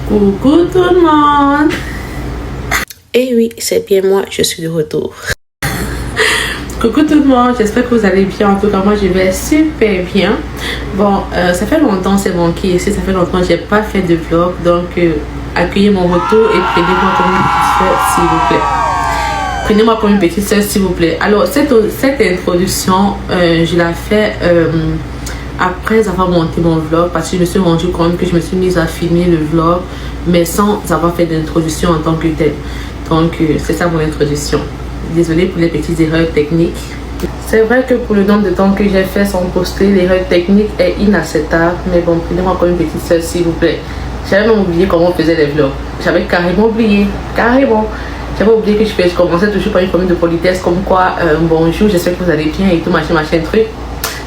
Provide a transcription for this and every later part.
Coucou tout le monde. Et oui, c'est bien moi, je suis de retour. Coucou tout le monde, j'espère que vous allez bien. En tout cas, moi je vais super bien. Bon, ça fait longtemps, c'est manqué ici, ça fait longtemps que j'ai pas fait de vlog. Donc, accueillez mon retour et prenez-moi comme une petite soeur, s'il vous plaît. Prenez-moi comme une petite soeur, s'il vous plaît. Alors, cette introduction, je la fais après avoir monté mon vlog, parce que je me suis rendu compte que je me suis mise à filmer le vlog, mais sans avoir fait d'introduction en tant que telle. Donc, c'est ça mon introduction. Désolée pour les petites erreurs techniques. C'est vrai que pour le nombre de temps que j'ai fait sans poster, l'erreur technique est inacceptable. Mais bon, prenez-moi comme une petite soeur, s'il vous plaît. J'avais même oublié comment on faisait les vlogs. J'avais carrément oublié. Carrément. J'avais oublié que je commençais toujours par une formule de politesse comme quoi, bonjour, j'espère que vous allez bien et tout, machin, truc.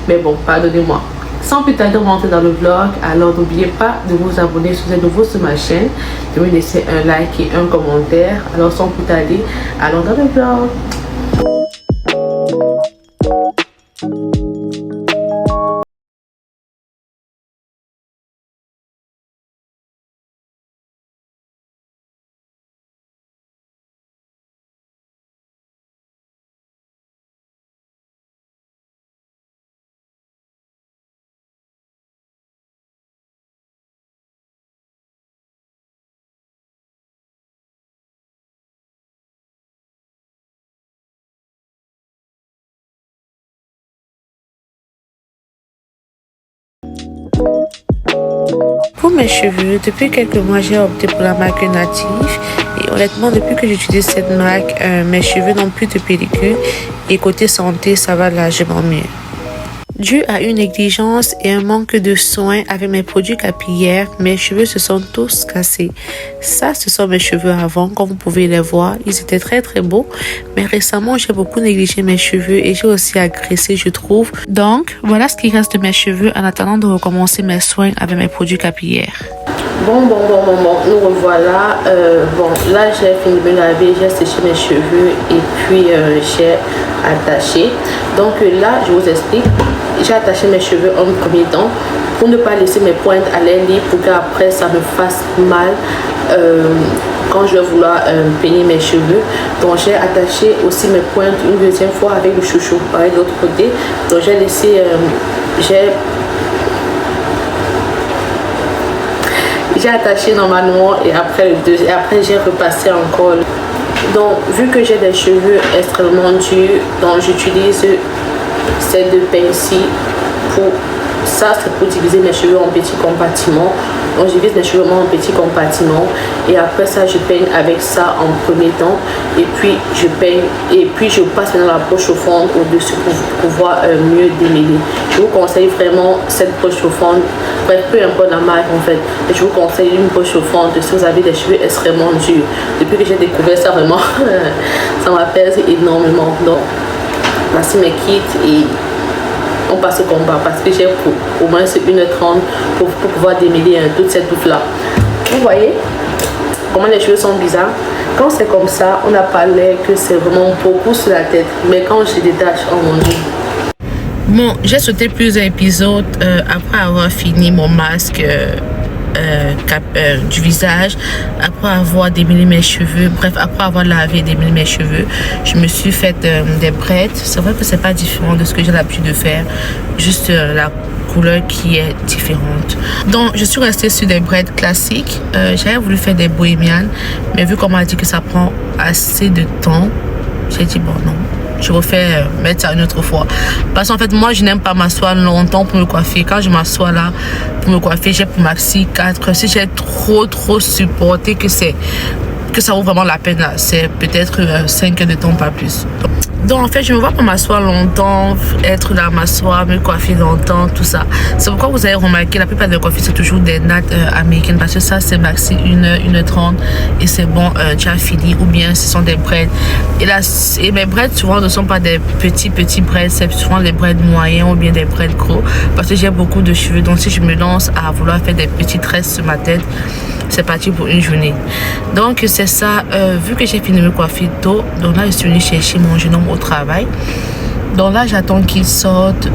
Mais bon, pardonnez-moi. Sans plus tarder, on va rentrer dans le vlog. Alors n'oubliez pas de vous abonner si vous êtes nouveau sur ma chaîne, de me laisser un like et un commentaire. Alors sans plus tarder, allons dans le vlog. Pour mes cheveux, depuis quelques mois, j'ai opté pour la marque Native. Et honnêtement, depuis que j'utilise cette marque, mes cheveux n'ont plus de pellicule. Et côté santé, ça va largement mieux. Dû à une négligence et un manque de soins avec mes produits capillaires, mes cheveux se sont tous cassés. Ça, ce sont mes cheveux avant, comme vous pouvez les voir. Ils étaient très beaux, mais récemment, j'ai beaucoup négligé mes cheveux et j'ai aussi agressé, je trouve. Donc, voilà ce qui reste de mes cheveux en attendant de recommencer mes soins avec mes produits capillaires. Bon, nous revoilà. Là, j'ai fini de me laver, j'ai séché mes cheveux et puis j'ai attaché. Donc là, je vous explique. J'ai attaché mes cheveux en premier temps pour ne pas laisser mes pointes à l'air libre pour qu'après ça me fasse mal quand je vais vouloir peigner mes cheveux. Donc j'ai attaché aussi mes pointes une deuxième fois avec le chouchou, pareil de l'autre côté. Donc j'ai laissé, j'ai attaché normalement et après j'ai repassé encore. Donc vu que j'ai des cheveux extrêmement durs, donc j'utilise ces deux pinces-ci pour ça, c'est pour diviser mes cheveux en petits compartiments. Donc je divise mes cheveux en petits compartiments et après ça je peigne avec ça en premier temps et puis je peigne et puis je passe maintenant la broche chauffante au-dessus pour pouvoir mieux démêler. Je vous conseille vraiment cette broche chauffante, bref, peu importe la marque en fait, mais je vous conseille une broche chauffante si vous avez des cheveux extrêmement durs. Depuis que j'ai découvert ça, vraiment ça m'apaise énormément. Donc voici mes kits et on passe au combat parce que j'ai au moins 1h30 pour pouvoir démêler toute cette bouffe là. Vous voyez comment les cheveux sont bizarres. Quand c'est comme ça, on n'a pas l'air que c'est vraiment beaucoup sur la tête, mais quand je détache, oh mon dieu. Bon, j'ai sauté plusieurs épisodes après avoir fini mon masque du visage, après avoir démêlé mes cheveux, bref, après avoir lavé et démêlé mes cheveux, je me suis fait des braids. C'est vrai que c'est pas différent de ce que j'ai l'habitude de faire, juste la couleur qui est différente. Donc je suis restée sur des braids classiques. J'avais voulu faire des bohémiennes, mais vu qu'on m'a dit que ça prend assez de temps, j'ai dit bon non, je refais mettre ça une autre fois. Parce qu'en fait, moi, je n'aime pas m'asseoir longtemps pour me coiffer. Quand je m'assois là pour me coiffer, j'ai pour maxi 4 heures. Si j'ai trop supporté que ça vaut vraiment la peine là, c'est peut-être 5 heures de temps, pas plus. Donc en fait, je me vois pas m'asseoir longtemps, être là, m'asseoir, me coiffer longtemps, tout ça. C'est pourquoi vous avez remarqué, la plupart des coiffures, c'est toujours des nattes américaines. Parce que ça, c'est maxi 1h30 et c'est bon, tu as fini. Ou bien ce sont des braids. Et mes braids, souvent, ne sont pas des petits braids. C'est souvent des braids moyens ou bien des braids gros. Parce que j'ai beaucoup de cheveux. Donc si je me lance à vouloir faire des petits tresses sur ma tête, c'est parti pour une journée. Donc c'est ça, vu que j'ai fini de me coiffer tôt, donc là je suis venue chercher mon jeune homme au travail. Donc là j'attends qu'il sorte.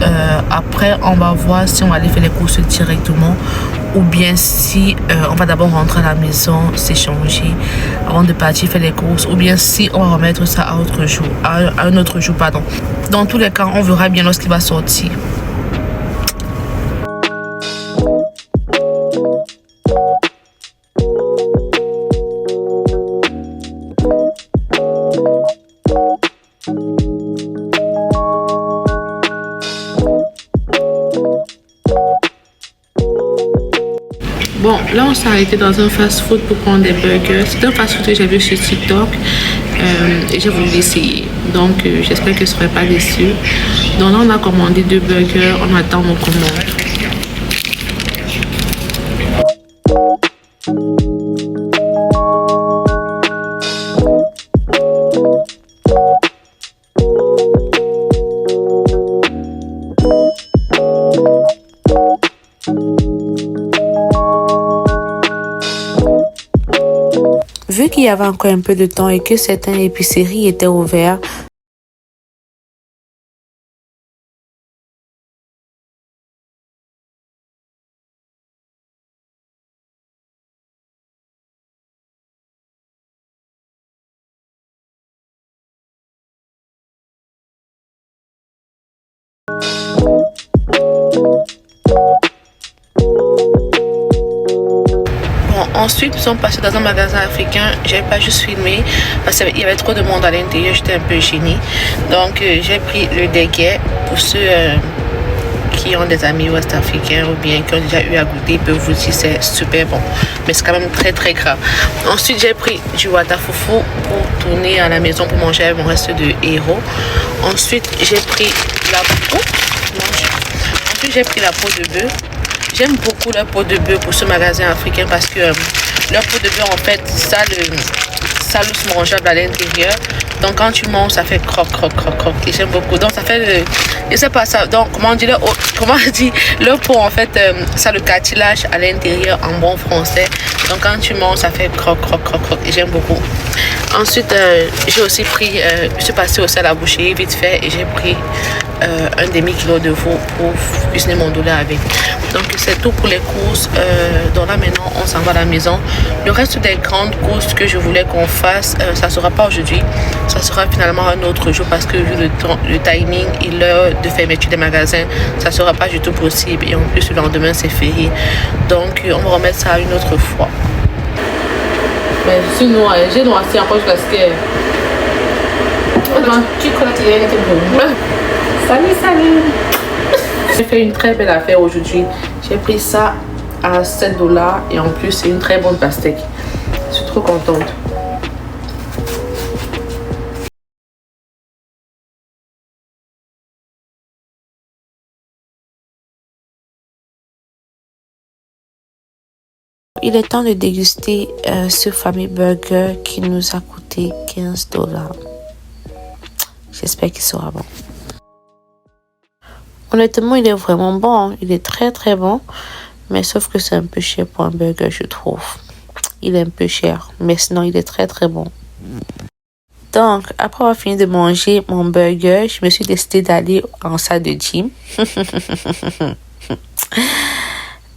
Après on va voir si on va aller faire les courses directement ou bien si on va d'abord rentrer à la maison, s'échanger avant de partir faire les courses, ou bien si on va remettre ça à un autre jour, pardon. Dans tous les cas, on verra bien lorsqu'il va sortir. Bon, là on s'est arrêté dans un fast-food pour prendre des burgers. C'est un fast-food que j'ai vu sur TikTok et j'ai voulu l'essayer. Donc j'espère que je ne serai pas déçue. Donc là on a commandé 2 burgers, on attend nos commandes. Vu qu'il y avait encore un peu de temps et que certaines épiceries étaient ouvertes, ensuite, nous sommes passés dans un magasin africain. J'ai pas juste filmé parce qu'il y avait trop de monde à l'intérieur. J'étais un peu gênée. Donc, j'ai pris le déguet pour ceux qui ont des amis ouest-africains ou bien qui ont déjà eu à goûter. Ils peuvent vous dire c'est super bon. Mais c'est quand même très très grave. Ensuite, j'ai pris du watafoufou pour tourner à la maison pour manger avec mon reste de héros. Ensuite, j'ai pris la peau. Ensuite, j'ai pris la peau de bœuf. J'aime beaucoup leur peau de bœuf pour ce magasin africain parce que leur peau de bœuf en fait ça le mangeable à l'intérieur. Donc quand tu manges ça fait croc croc croc croc et j'aime beaucoup. Donc ça fait le, je sais pas ça. Donc comment on dit leur peau en fait ça le cartilage à l'intérieur en bon français. Donc quand tu manges ça fait croc croc croc croc et j'aime beaucoup. Ensuite j'ai aussi pris je suis passée aussi à la boucherie vite fait et j'ai pris un demi-kilo de veau pour cuisiner mon douleur avec. Donc c'est tout pour les courses. Donc là maintenant on s'en va à la maison. Le reste des grandes courses que je voulais qu'on fasse, ça sera pas aujourd'hui. Ça sera finalement un autre jour parce que vu le timing et l'heure de fermeture des magasins, ça sera pas du tout possible. Et en plus le lendemain c'est férié. Donc on va remettre ça une autre fois. Mais sinon j'ai noirci encore parce que tu crois que tu es bon. Salut. J'ai fait une très belle affaire aujourd'hui. J'ai pris ça à 7 $ et en plus c'est une très bonne pastèque. Je suis trop contente. Il est temps de déguster ce fameux burger qui nous a coûté 15 $. J'espère qu'il sera bon. Honnêtement, il est vraiment bon. Il est très très bon. Mais sauf que c'est un peu cher pour un burger, je trouve. Il est un peu cher. Mais sinon, il est très très bon. Donc, après avoir fini de manger mon burger, je me suis décidée d'aller en salle de gym.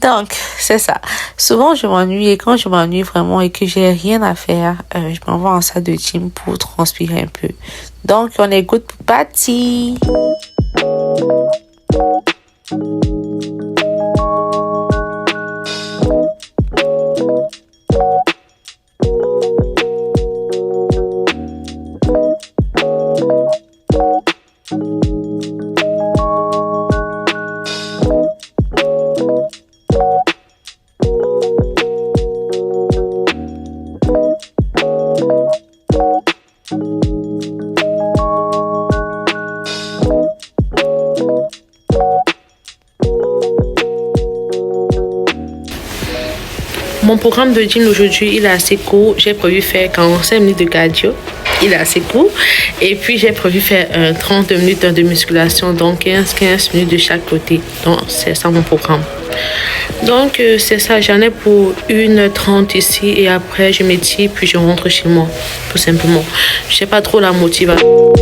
Donc, c'est ça. Souvent, je m'ennuie et quand je m'ennuie vraiment et que j'ai rien à faire, je m'envoie en salle de gym pour transpirer un peu. Donc, on est good pour partir. Mon programme de gym aujourd'hui, il est assez court. J'ai prévu faire 45 minutes de cardio. Il est assez court. Et puis, j'ai prévu faire 30 minutes de musculation. Donc, 15 minutes de chaque côté. Donc, c'est ça mon programme. Donc, c'est ça. J'en ai pour 1h30 ici. Et après, je m'étire. Puis, je rentre chez moi. Tout simplement. Je n'ai pas trop la motivation.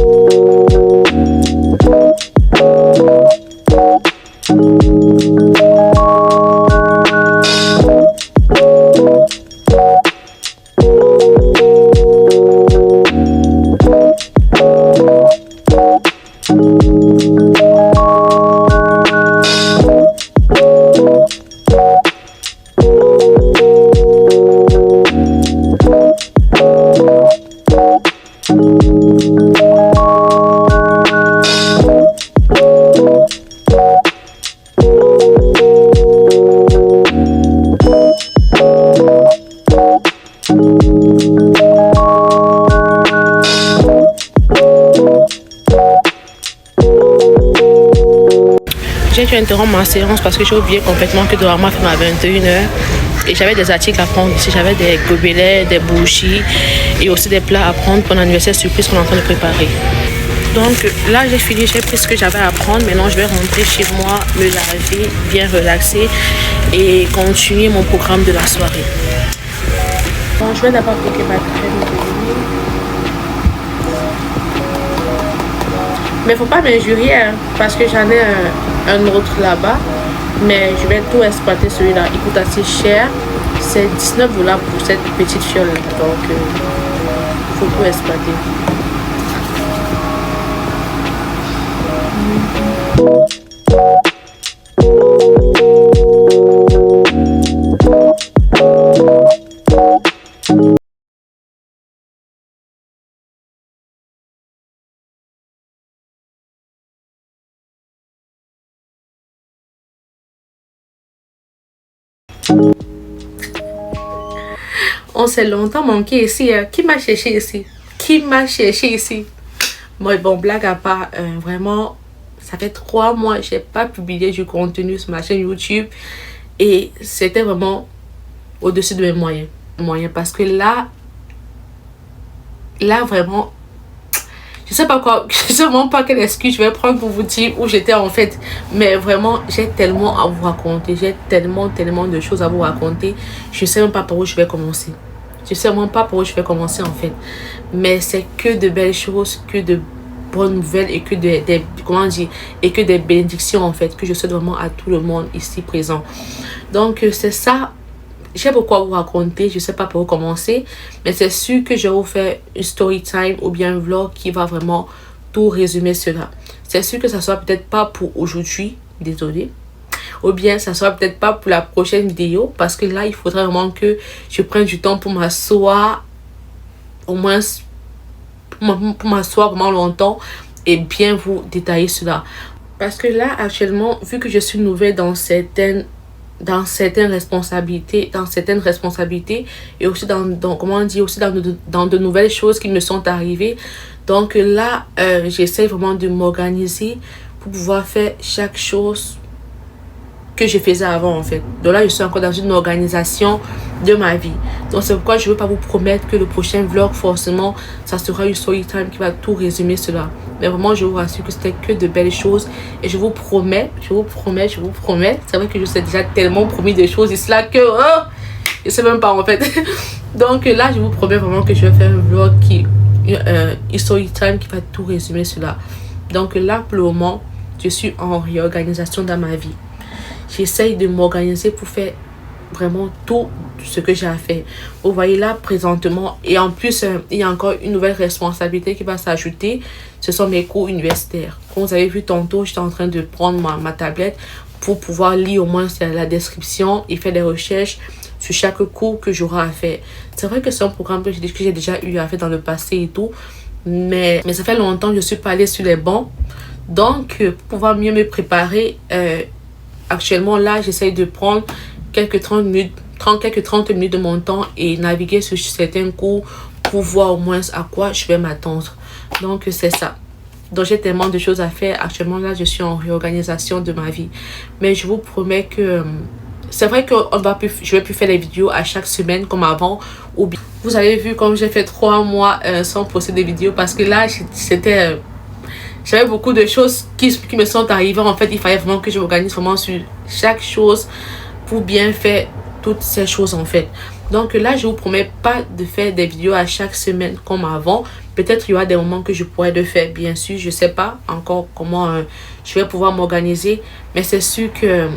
interrompre ma séance parce que j'ai oublié complètement que normalement film à 21h. Et j'avais des articles à prendre ici. J'avais des gobelets, des bougies et aussi des plats à prendre pour l'anniversaire surprise qu'on est en train de préparer. Donc là, j'ai fini, j'ai pris ce que j'avais à prendre. Maintenant, je vais rentrer chez moi, me laver, bien relaxer et continuer mon programme de la soirée. Bon, je vais d'abord appliquer ma crème de nuit. Mais faut pas m'injurier hein, parce que j'en ai un autre là-bas. Mais je vais tout exploiter celui-là. Il coûte assez cher. C'est 19 $ pour cette petite fiole. Donc, faut tout exploiter. On s'est longtemps manqué ici. Qui m'a cherché ici? Qui m'a cherché ici? Bon, blague à part, vraiment, ça fait 3 mois que je n'ai pas publié du contenu sur ma chaîne YouTube. Et c'était vraiment au-dessus de mes moyens. Parce que là, vraiment, je sais pas quoi, je sais vraiment pas quelle excuse je vais prendre pour vous dire où j'étais en fait. Mais vraiment, j'ai tellement à vous raconter. J'ai tellement de choses à vous raconter. Je sais même pas par où je vais commencer. Je sais vraiment pas par où je vais commencer en fait. Mais c'est que de belles choses, que de bonnes nouvelles et que comment dire, et que des bénédictions en fait, que je souhaite vraiment à tout le monde ici présent. Donc c'est ça. J'ai beaucoup à vous raconter, je sais pas par où commencer, mais c'est sûr que je vais vous faire une story time ou bien un vlog qui va vraiment tout résumer cela. C'est sûr que ça sera peut-être pas pour aujourd'hui, désolé, ou bien ça sera peut-être pas pour la prochaine vidéo, parce que là il faudra vraiment que je prenne du temps pour m'asseoir, au moins pour m'asseoir vraiment longtemps et bien vous détailler cela. Parce que là actuellement, vu que je suis nouvelle dans certaines responsabilités et aussi dans comment on dit, aussi dans de nouvelles choses qui me sont arrivées. Donc là j'essaie vraiment de m'organiser pour pouvoir faire chaque chose que je faisais avant en fait. Donc là je suis encore dans une organisation de ma vie. Donc c'est pourquoi je veux pas vous promettre que le prochain vlog forcément ça sera une story time qui va tout résumer cela. Mais vraiment je vous rassure que c'était que de belles choses. Et je vous promets. C'est vrai que je sais déjà tellement promis des choses ici là que je sais même pas en fait. Donc là je vous promets vraiment que je vais faire un vlog une story time qui va tout résumer cela. Donc là pour le moment je suis en réorganisation dans ma vie. J'essaye de m'organiser pour faire vraiment tout ce que j'ai à faire. Vous voyez là présentement, et en plus il y a encore une nouvelle responsabilité qui va s'ajouter. Ce sont mes cours universitaires. Comme vous avez vu tantôt, j'étais en train de prendre ma tablette pour pouvoir lire au moins la description et faire des recherches sur chaque cours que j'aurai à faire. C'est vrai que c'est un programme que j'ai déjà eu à faire dans le passé et tout, mais ça fait longtemps que je suis pas allée sur les bancs. Donc pour pouvoir mieux me préparer, actuellement là j'essaye de prendre quelques 30 minutes de mon temps et naviguer sur certains cours pour voir au moins à quoi je vais m'attendre. Donc c'est ça. Donc j'ai tellement de choses à faire. Actuellement là je suis en réorganisation de ma vie, mais je vous promets que c'est vrai que je vais plus faire des vidéos à chaque semaine comme avant. Ou bien vous avez vu comme j'ai fait 3 mois sans poster des vidéos parce que là c'était j'avais beaucoup de choses qui me sont arrivées. En fait, il fallait vraiment que je m'organise vraiment sur chaque chose pour bien faire toutes ces choses en fait. Donc là, je vous promets pas de faire des vidéos à chaque semaine comme avant. Peut-être il y aura des moments que je pourrais le faire, bien sûr. Je sais pas encore comment je vais pouvoir m'organiser. Mais c'est sûr que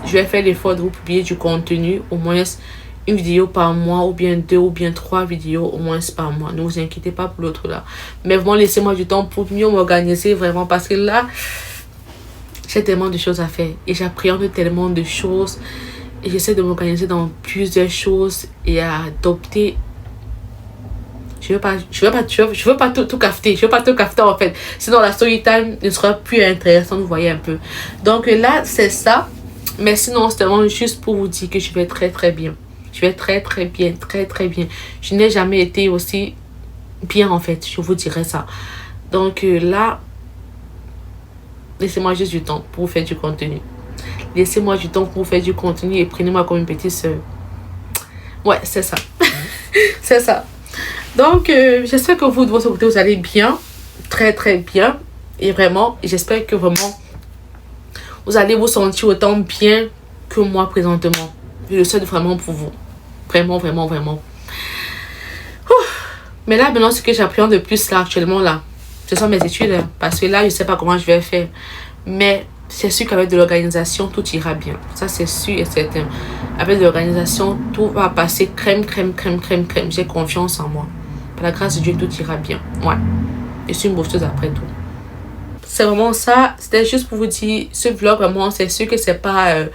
je vais faire l'effort de vous publier du contenu, au moins une vidéo par mois, ou bien 2 ou bien 3 vidéos au moins par mois. Ne vous inquiétez pas pour l'autre là. Mais vraiment, laissez-moi du temps pour mieux m'organiser vraiment. Parce que là, j'ai tellement de choses à faire. Et j'appréhende tellement de choses. Et j'essaie de m'organiser dans plusieurs choses et à adopter. Je veux pas tout cafeter. Je veux pas tout cafeter en fait. Sinon la story time ne sera plus intéressante, vous voyez un peu. Donc là, c'est ça. Mais sinon, c'est vraiment juste pour vous dire que je vais très bien. Je vais très bien. Je n'ai jamais été aussi bien en fait. Je vous dirais ça. Donc là, laissez-moi juste du temps pour vous faire du contenu. Laissez-moi du temps pour faire du contenu et prenez-moi comme une petite soeur. Ouais, c'est ça. C'est ça. Donc, j'espère que vous, de votre côté, vous allez bien. Très, très bien. Et vraiment, j'espère que vraiment, vous allez vous sentir autant bien que moi présentement. Je le souhaite vraiment pour vous. Vraiment, vraiment, vraiment. Mais là, maintenant, ce que j'apprends de plus là, actuellement, là, ce sont mes études. Hein, parce que là, je ne sais pas comment je vais faire. Mais c'est sûr qu'avec de l'organisation, tout ira bien. Ça, c'est sûr et certain. Avec de l'organisation, tout va passer crème, crème, crème, crème, crème. J'ai confiance en moi. Par la grâce de Dieu, tout ira bien. Ouais. Je suis une bosseuse après tout. C'est vraiment ça. C'était juste pour vous dire, ce vlog, vraiment, c'est sûr que c'est pas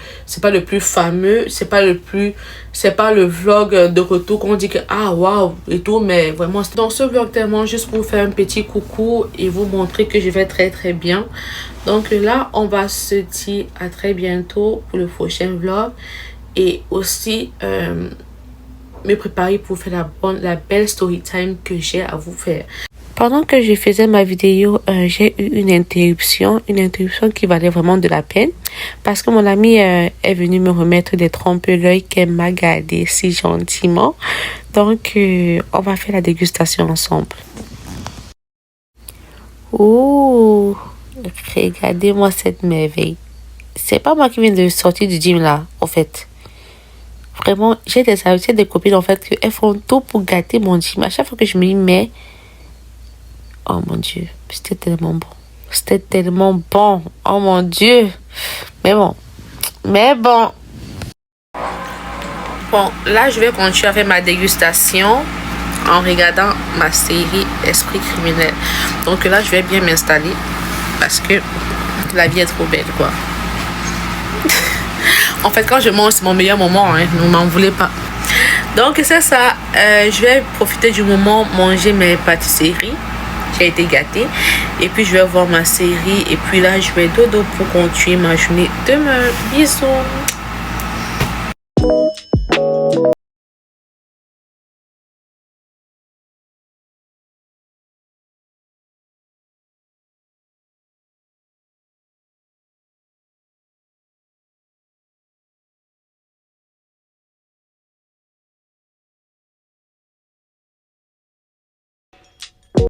le plus fameux. C'est pas le vlog de retour qu'on dit que, ah, waouh, et tout. Mais vraiment, dans ce vlog, tellement juste pour vous faire un petit coucou et vous montrer que je vais très, très bien. Donc là, on va se dire à très bientôt pour le prochain vlog. Et aussi, me préparer pour faire la belle story time que j'ai à vous faire. Pendant que je faisais ma vidéo, j'ai eu une interruption qui valait vraiment de la peine. Parce que mon amie est venue me remettre des trompe-l'œil qu'elle m'a gardé si gentiment. Donc, on va faire la dégustation ensemble. Oh, regardez-moi cette merveille. C'est pas moi qui viens de sortir du gym là, en fait. Vraiment, j'ai des copines en fait elles font tout pour gâter mon gym. À chaque fois que je m'y mets, oh mon Dieu, c'était tellement bon. C'était tellement bon. Oh mon Dieu. Mais bon. Bon, là, je vais continuer à faire ma dégustation en regardant ma série Esprit criminel. Donc là, je vais bien m'installer parce que la vie est trop belle, quoi. En fait, quand je mange, c'est mon meilleur moment, hein. Ne m'en voulez pas. Donc, c'est ça. Je vais profiter du moment, manger mes pâtisseries. J'ai été gâtée. Et puis, je vais voir ma série. Et puis là, je vais dodo pour continuer ma journée demain. Bisous.